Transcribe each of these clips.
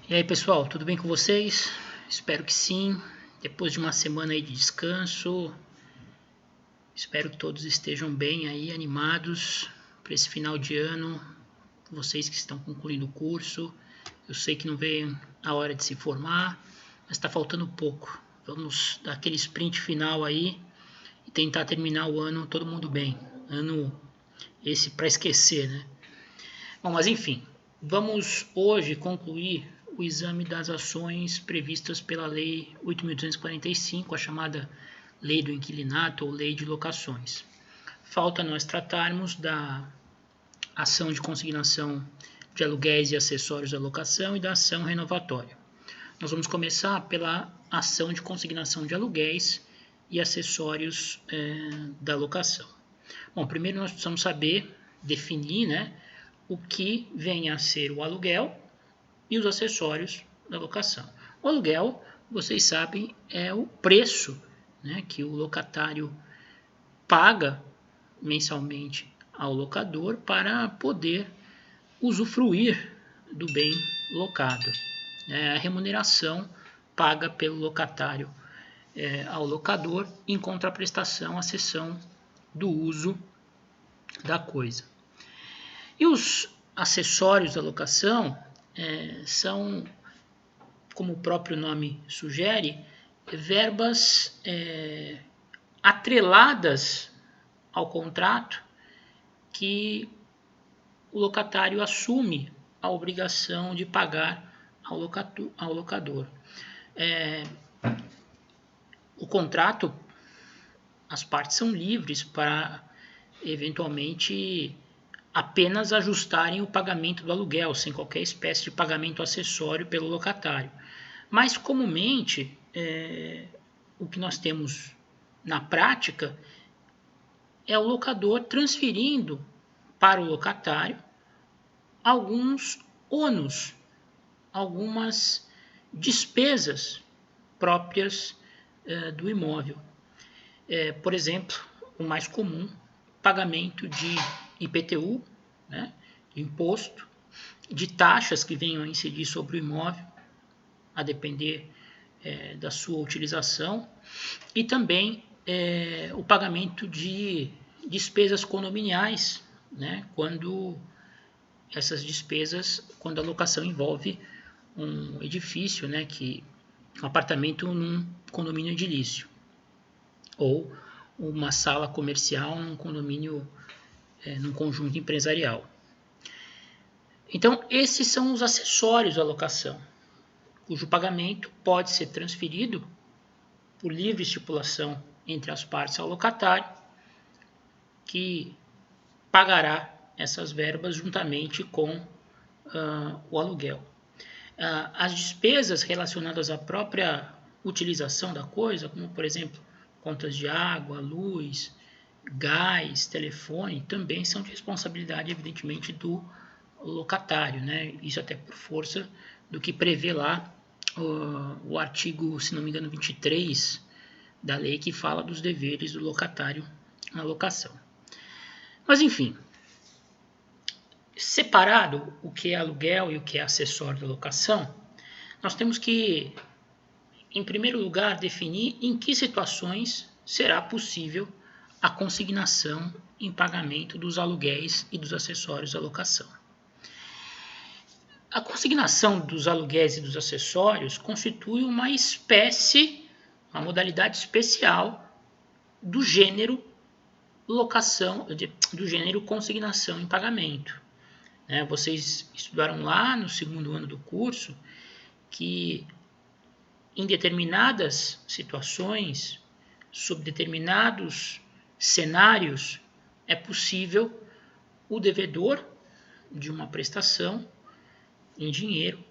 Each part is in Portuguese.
E aí, pessoal, tudo bem com vocês? Espero que sim. Depois de uma semana aí de descanso, espero que todos estejam bem aí, animados para esse final de ano. Vocês que estão concluindo o curso, eu sei que não vem a hora de se formar, mas está faltando pouco. Vamos dar aquele sprint final aí e tentar terminar o ano todo mundo bem. Ano esse para esquecer, né? Bom, mas enfim, vamos hoje concluir o exame das ações previstas pela Lei 8.245, a chamada Lei do Inquilinato ou Lei de Locações. Falta nós tratarmos da ação de consignação de aluguéis e acessórios à locação e da ação renovatória. Nós vamos começar pela ação de consignação de aluguéis e acessórios da locação. Bom, primeiro nós precisamos saber, definir, né, o que vem a ser o aluguel e os acessórios da locação. O aluguel, vocês sabem, é o preço, né, que o locatário paga mensalmente ao locador para poder usufruir do bem locado. É a remuneração paga pelo locatário ao locador em contraprestação à cessão do uso da coisa. E os acessórios da locação são, como o próprio nome sugere, verbas atreladas ao contrato que o locatário assume a obrigação de pagar ao locador. O contrato, as partes são livres para eventualmente apenas ajustarem o pagamento do aluguel, sem qualquer espécie de pagamento acessório pelo locatário. Mas, comumente, o que nós temos na prática é o locador transferindo para o locatário alguns ônus, algumas despesas próprias do imóvel. Por exemplo, o mais comum, pagamento de IPTU, né, de imposto, de taxas que venham a incidir sobre o imóvel, a depender da sua utilização, e também o pagamento de despesas condominiais, né, quando essas despesas, quando a locação envolve um edifício, né, um apartamento num condomínio edilício, ou uma sala comercial num condomínio, num conjunto empresarial. Então, esses são os acessórios da locação, cujo pagamento pode ser transferido por livre estipulação entre as partes ao locatário, que pagará essas verbas juntamente com o aluguel. As despesas relacionadas à própria utilização da coisa, como por exemplo contas de água, luz, gás, telefone, também são de responsabilidade, evidentemente, do locatário, né? Isso até por força do que prevê lá o artigo, se não me engano, 23 da lei, que fala dos deveres do locatário na locação. Mas, enfim, separado o que é aluguel e o que é acessório da locação, nós temos que, em primeiro lugar, definir em que situações será possível a consignação em pagamento dos aluguéis e dos acessórios da locação. A consignação dos aluguéis e dos acessórios constitui uma espécie, uma modalidade especial do gênero locação, do gênero consignação em pagamento. Vocês estudaram lá no segundo ano do curso que em determinadas situações, sob determinados cenários, é possível o devedor de uma prestação em dinheiro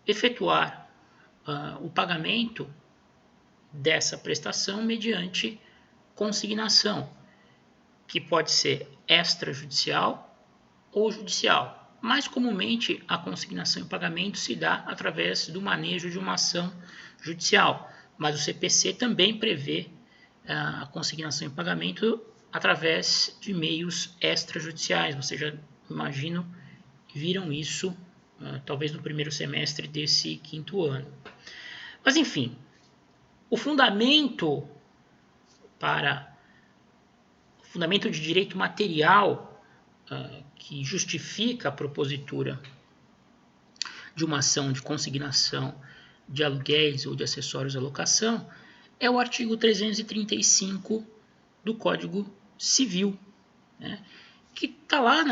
efetuar o pagamento dessa prestação mediante consignação, que pode ser extrajudicial ou judicial. Mais comumente, a consignação em pagamento se dá através do manejo de uma ação judicial, mas o CPC também prevê a consignação em pagamento através de meios extrajudiciais. Vocês já imagino, viram isso talvez no primeiro semestre desse quinto ano. Mas enfim, o fundamento de direito material que justifica a propositura de uma ação de consignação de aluguéis ou de acessórios à locação é o artigo 335 do Código Civil, né, que está lá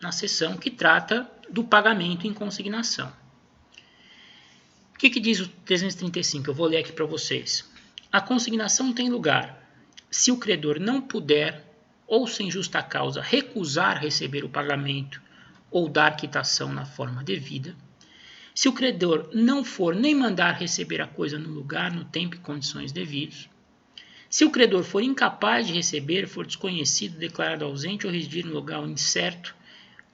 na seção que trata do pagamento em consignação. O que diz o 335? Eu vou ler aqui para vocês. A consignação tem lugar se o credor não puder, ou sem justa causa, recusar receber o pagamento ou dar quitação na forma devida, se o credor não for nem mandar receber a coisa no lugar, no tempo e condições devidos, se o credor for incapaz de receber, for desconhecido, declarado ausente ou residir em lugar incerto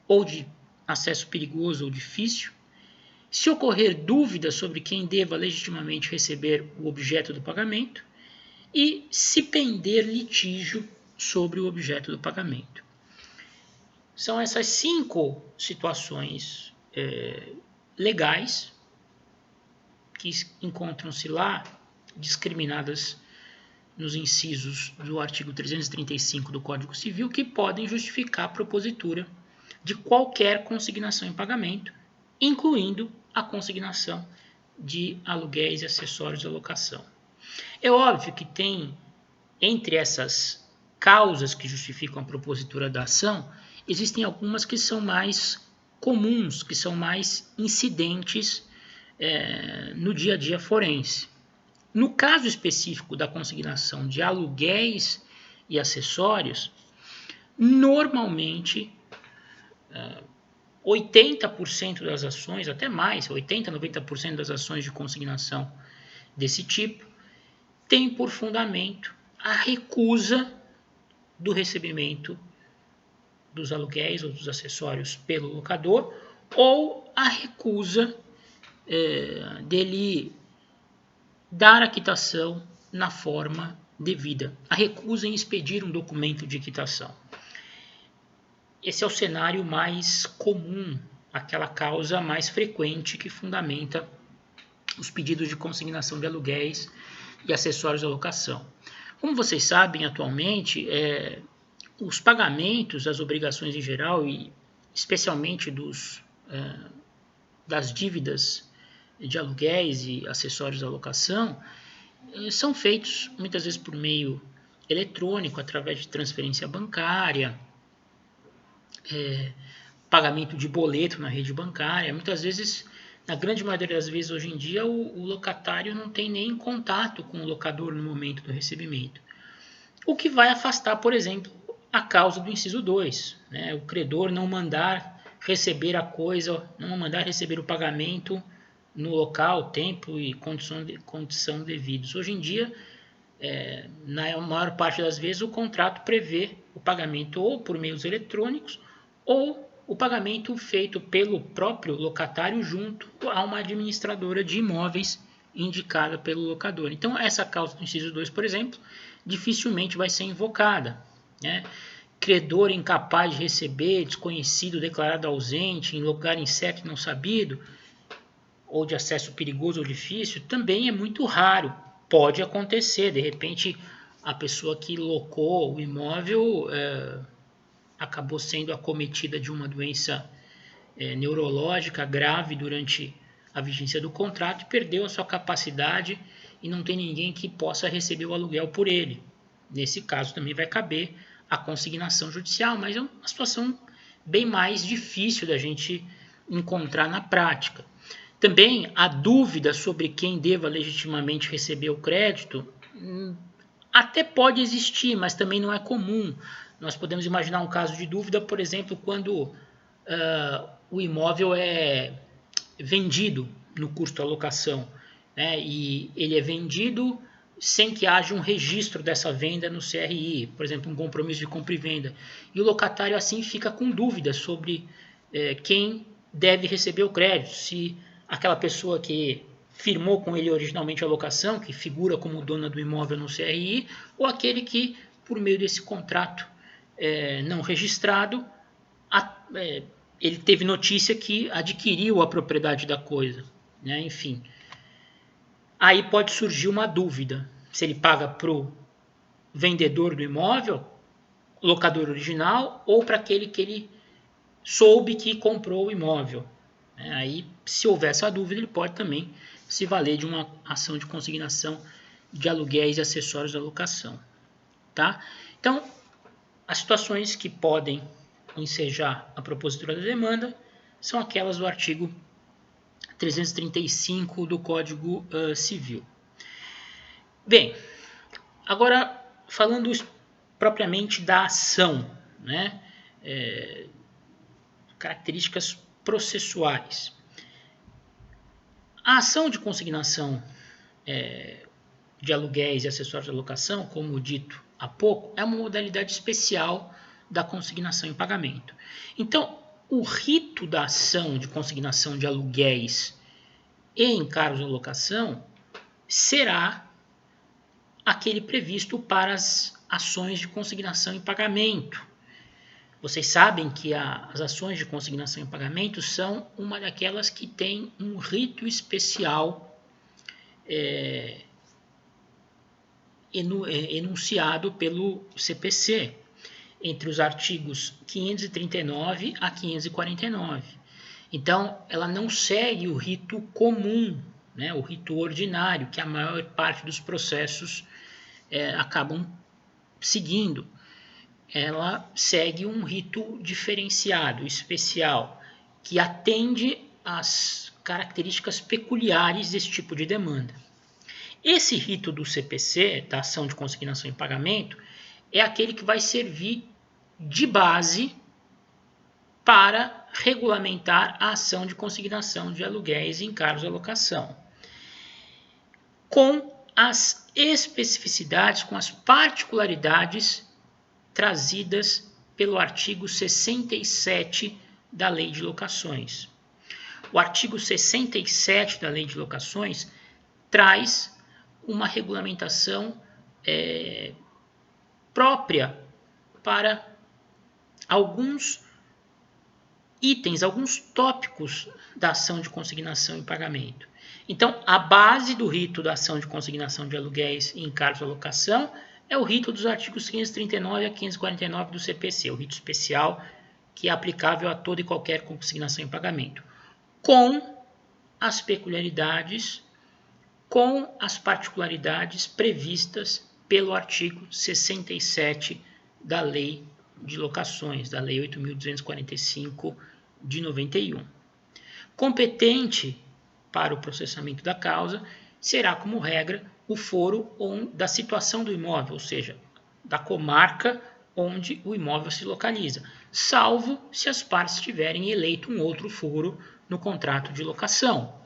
ou de acesso perigoso ou difícil, se ocorrer dúvida sobre quem deva legitimamente receber o objeto do pagamento e se pender litígio sobre o objeto do pagamento. São essas 5 situações legais que encontram-se lá discriminadas nos incisos do artigo 335 do Código Civil que podem justificar a propositura de qualquer consignação em pagamento, incluindo a consignação de aluguéis e acessórios à locação. É óbvio que tem, entre essas causas que justificam a propositura da ação, existem algumas que são mais comuns, que são mais incidentes no dia a dia forense. No caso específico da consignação de aluguéis e acessórios, normalmente 80% das ações, até mais, 80%, 90% das ações de consignação desse tipo, tem por fundamento a recusa do recebimento dos aluguéis ou dos acessórios pelo locador, ou a recusa dele dar a quitação na forma devida, a recusa em expedir um documento de quitação. Esse é o cenário mais comum, aquela causa mais frequente que fundamenta os pedidos de consignação de aluguéis e acessórios à locação. Como vocês sabem, atualmente, os pagamentos, as obrigações em geral, e especialmente das dívidas de aluguéis e acessórios à locação, são feitos muitas vezes por meio eletrônico, através de transferência bancária, pagamento de boleto na rede bancária. Muitas vezes, na grande maioria das vezes hoje em dia, o locatário não tem nem contato com o locador no momento do recebimento. O que vai afastar, por exemplo, a causa do inciso 2, né? O credor não mandar receber a coisa, não mandar receber o pagamento no local, tempo e condição devidos. Hoje em dia, na maior parte das vezes, o contrato prevê o pagamento ou por meios eletrônicos ou o pagamento feito pelo próprio locatário junto a uma administradora de imóveis indicada pelo locador. Então, essa causa do inciso 2, por exemplo, dificilmente vai ser invocada, né? Credor incapaz de receber, desconhecido, declarado ausente, em lugar incerto e não sabido, ou de acesso perigoso ou difícil, também é muito raro. Pode acontecer, de repente, a pessoa que locou o imóvel acabou sendo acometida de uma doença neurológica grave durante a vigência do contrato e perdeu a sua capacidade e não tem ninguém que possa receber o aluguel por ele. Nesse caso também vai caber a consignação judicial, mas é uma situação bem mais difícil da gente encontrar na prática. Também a dúvida sobre quem deva legitimamente receber o crédito até pode existir, mas também não é comum. Nós podemos imaginar um caso de dúvida, por exemplo, quando o imóvel é vendido no custo da locação, né, e ele é vendido sem que haja um registro dessa venda no CRI, por exemplo, um compromisso de compra e venda. E o locatário assim fica com dúvidas sobre quem deve receber o crédito, se aquela pessoa que firmou com ele originalmente a locação, que figura como dona do imóvel no CRI, ou aquele que, por meio desse contrato não registrado, ele teve notícia que adquiriu a propriedade da coisa, né? Enfim. Aí pode surgir uma dúvida, se ele paga para o vendedor do imóvel, locador original, ou para aquele que ele soube que comprou o imóvel. Aí, se houver essa dúvida, ele pode também se valer de uma ação de consignação de aluguéis e acessórios da locação. Tá? Então, as situações que podem ensejar a propositura da demanda são aquelas do artigo 335 do Código Civil. Bem, agora falando propriamente da ação, né? Características processuais. A ação de consignação de aluguéis e acessórios da locação, como dito há pouco, é uma modalidade especial da consignação em pagamento. Então, o rito da ação de consignação de aluguéis e encargos da locação será aquele previsto para as ações de consignação em pagamento. Vocês sabem que as ações de consignação em pagamento são uma daquelas que tem um rito especial enunciado pelo CPC, entre os artigos 539 a 549. Então, ela não segue o rito comum, né, o rito ordinário, que a maior parte dos processos acabam seguindo. Ela segue um rito diferenciado, especial, que atende às características peculiares desse tipo de demanda. Esse rito do CPC, da ação de consignação em pagamento, é aquele que vai servir de base para regulamentar a ação de consignação de aluguéis e encargos da locação, com as especificidades, com as particularidades trazidas pelo artigo 67 da Lei de Locações. O artigo 67 da Lei de Locações traz uma regulamentação própria para alguns itens, alguns tópicos da ação de consignação em pagamento. Então, a base do rito da ação de consignação de aluguéis e encargos da locação é o rito dos artigos 539 a 549 do CPC, o rito especial que é aplicável a toda e qualquer consignação em pagamento, com as peculiaridades, com as particularidades previstas pelo artigo 67 da Lei de Locações, da Lei 8.245 de 91. Competente para o processamento da causa será, como regra, o foro da situação do imóvel, ou seja, da comarca onde o imóvel se localiza, salvo se as partes tiverem eleito um outro foro no contrato de locação.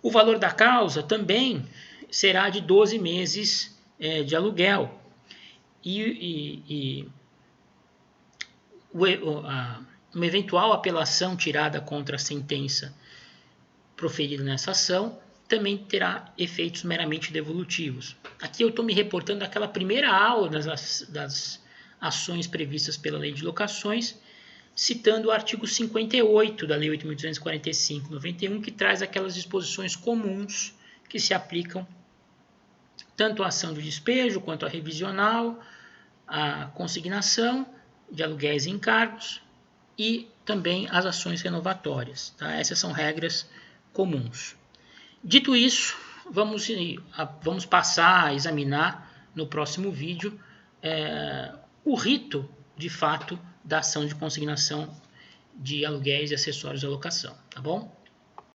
O valor da causa também será de 12 meses de aluguel. Uma eventual apelação tirada contra a sentença proferida nessa ação também terá efeitos meramente devolutivos. Aqui eu estou me reportando àquela primeira aula das ações previstas pela Lei de Locações, citando o artigo 58 da Lei 8.245/91, que traz aquelas disposições comuns que se aplicam tanto à ação de despejo quanto à revisional, à consignação de aluguéis e encargos e também às ações renovatórias. Tá? Essas são regras comuns. Dito isso, vamos passar a examinar no próximo vídeo o rito, de fato, da ação de consignação de aluguéis e acessórios da locação. Tá bom?